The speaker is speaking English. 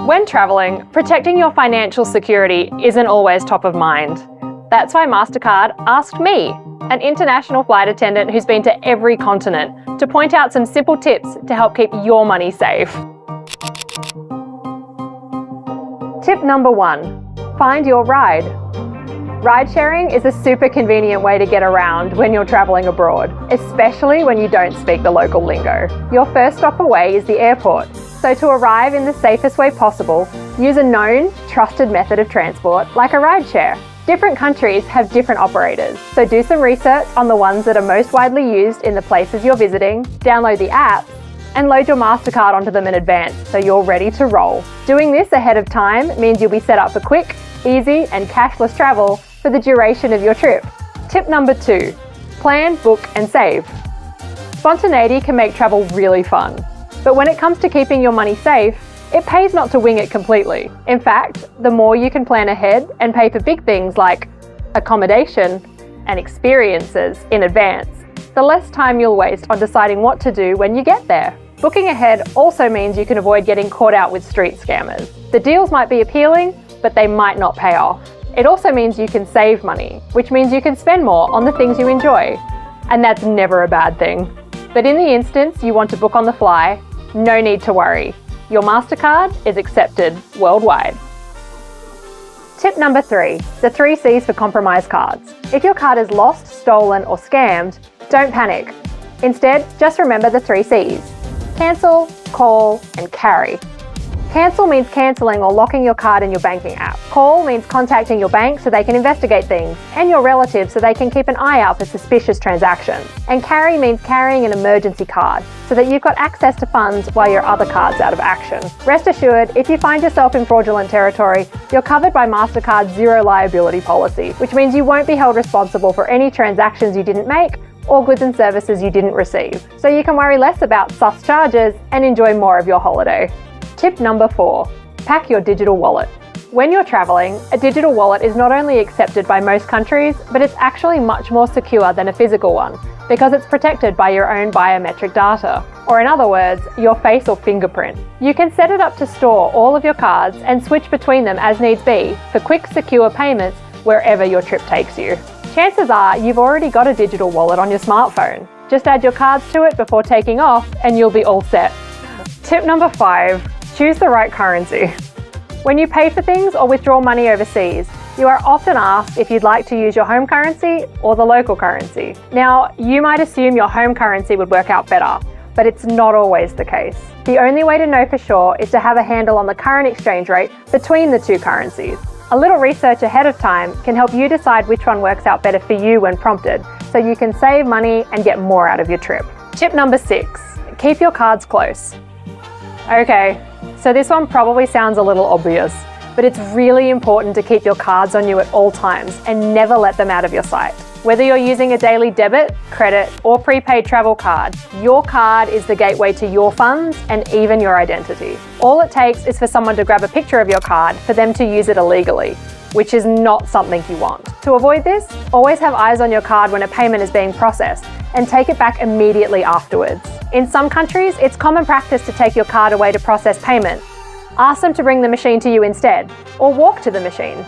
When traveling, protecting your financial security isn't always top of mind. That's why Mastercard asked me, an international flight attendant who's been to every continent, to point out some simple tips to help keep your money safe. Tip number 1, find your ride. Ride sharing is a super convenient way to get around when you're traveling abroad, especially when you don't speak the local lingo. Your first stop away is the airport, so to arrive in the safest way possible, use a known, trusted method of transport like a rideshare. Different countries have different operators, so do some research on the ones that are most widely used in the places you're visiting, download the app, and load your Mastercard onto them in advance so you're ready to roll. Doing this ahead of time means you'll be set up for quick, easy, and cashless travel for the duration of your trip. Tip number 2, plan, book, and save. Spontaneity can make travel really fun, but when it comes to keeping your money safe, it pays not to wing it completely. In fact, the more you can plan ahead and pay for big things like accommodation and experiences in advance, the less time you'll waste on deciding what to do when you get there. Booking ahead also means you can avoid getting caught out with street scammers. The deals might be appealing, but they might not pay off. It also means you can save money, which means you can spend more on the things you enjoy. And that's never a bad thing. But in the instance you want to book on the fly, no need to worry. Your Mastercard is accepted worldwide. Tip number 3, the 3 C's for compromised cards. If your card is lost, stolen, or scammed, don't panic. Instead, just remember the 3 C's. Cancel, call, and carry. Cancel means cancelling or locking your card in your banking app. Call means contacting your bank so they can investigate things, and your relatives so they can keep an eye out for suspicious transactions. And carry means carrying an emergency card so that you've got access to funds while your other card's out of action. Rest assured, if you find yourself in fraudulent territory, you're covered by Mastercard's zero liability policy, which means you won't be held responsible for any transactions you didn't make or goods and services you didn't receive. So you can worry less about sus charges and enjoy more of your holiday. Tip number 4, pack your digital wallet. When you're traveling, a digital wallet is not only accepted by most countries, but it's actually much more secure than a physical one because it's protected by your own biometric data, or in other words, your face or fingerprint. You can set it up to store all of your cards and switch between them as needs be for quick, secure payments wherever your trip takes you. Chances are you've already got a digital wallet on your smartphone. Just add your cards to it before taking off and you'll be all set. Tip number 5, choose the right currency. When you pay for things or withdraw money overseas, you are often asked if you'd like to use your home currency or the local currency. Now, you might assume your home currency would work out better, but it's not always the case. The only way to know for sure is to have a handle on the current exchange rate between the two currencies. A little research ahead of time can help you decide which one works out better for you when prompted, so you can save money and get more out of your trip. Tip number 6, keep your cards close. Okay, so this one probably sounds a little obvious, but it's really important to keep your cards on you at all times and never let them out of your sight. Whether you're using a daily debit, credit, or prepaid travel card, your card is the gateway to your funds and even your identity. All it takes is for someone to grab a picture of your card for them to use it illegally, which is not something you want. To avoid this, always have eyes on your card when a payment is being processed and take it back immediately afterwards. In some countries, it's common practice to take your card away to process payment. Ask them to bring the machine to you instead, or walk to the machine.